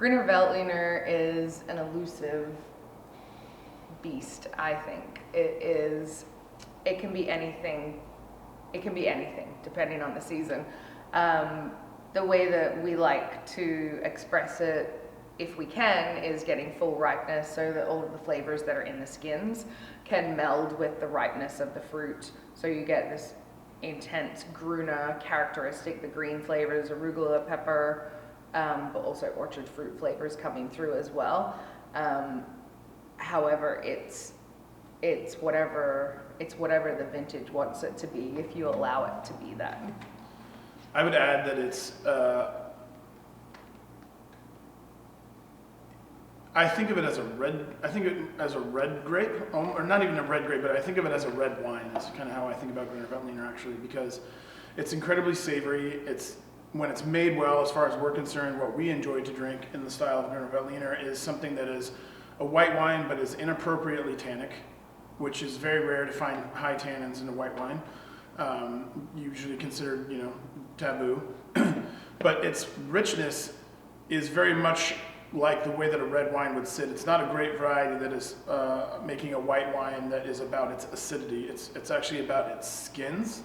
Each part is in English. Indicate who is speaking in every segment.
Speaker 1: Grüner Veltliner is an elusive beast, I think. It can be anything. It can be anything, depending on the season. The way that we like to express it, if we can, is getting full ripeness so that all of the flavors that are in the skins can meld with the ripeness of the fruit. So you get this intense Grüner characteristic, the green flavors, arugula pepper, but also orchard fruit flavors coming through as well. However, it's whatever the vintage wants it to be, if you allow it to be that.
Speaker 2: I would add that it's. I think of it as a red. I think of it as a red grape, or not even a red grape, but I think of it as a red wine. That's kind of how I think about Grüner Veltliner, actually, because it's incredibly savory. It's when it's made well, as far as we're concerned, what we enjoy to drink in the style of Grüner Veltliner is something that is a white wine, but is inappropriately tannic, which is very rare to find high tannins in a white wine. Usually considered, taboo. But its richness is very much like the way that a red wine would sit. It's not a grape variety that is making a white wine that is about its acidity. It's actually about its skins,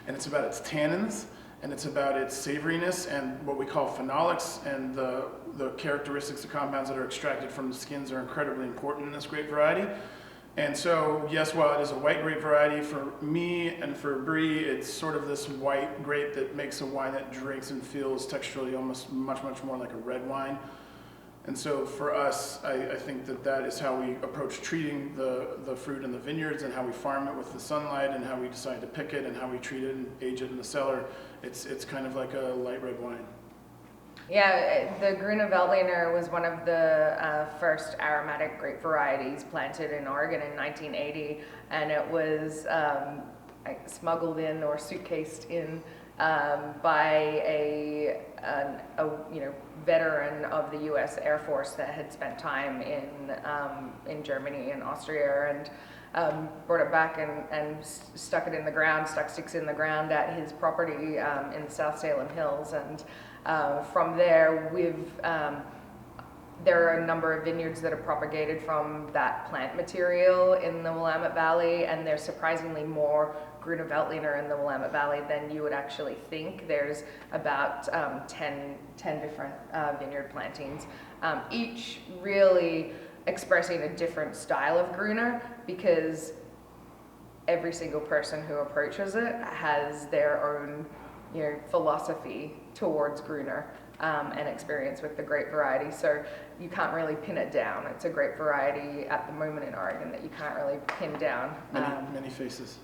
Speaker 2: and it's about its tannins, and it's about its savoriness and what we call phenolics, and the characteristics of compounds that are extracted from the skins are incredibly important in this grape variety. And so, yes, while it is a white grape variety, for me and for Bree, it's sort of this white grape that makes a wine that drinks and feels texturally almost much more like a red wine. And so for us, I think that is how we approach treating the fruit in the vineyards, and how we farm it with the sunlight, and how we decide to pick it, and how we treat it and age it in the cellar. It's kind of like a light red wine.
Speaker 1: Yeah, the Grüner Veltliner was one of the first aromatic grape varieties planted in Oregon in 1980, and it was smuggled in or suitcased in by a veteran of the U.S. Air Force that had spent time in Germany and Austria, and brought it back and stuck sticks in the ground at his property in the South Salem Hills. And from there, there are a number of vineyards that are propagated from that plant material in the Willamette Valley, and there's surprisingly more Grüner Veltliner in the Willamette Valley than you would actually think. There's about 10 different vineyard plantings, each really expressing a different style of Grüner, because every single person who approaches it has their own philosophy towards Grüner and experience with the grape variety. So you can't really pin it down. It's a grape variety at the moment in Oregon that you can't really pin down.
Speaker 2: Many faces.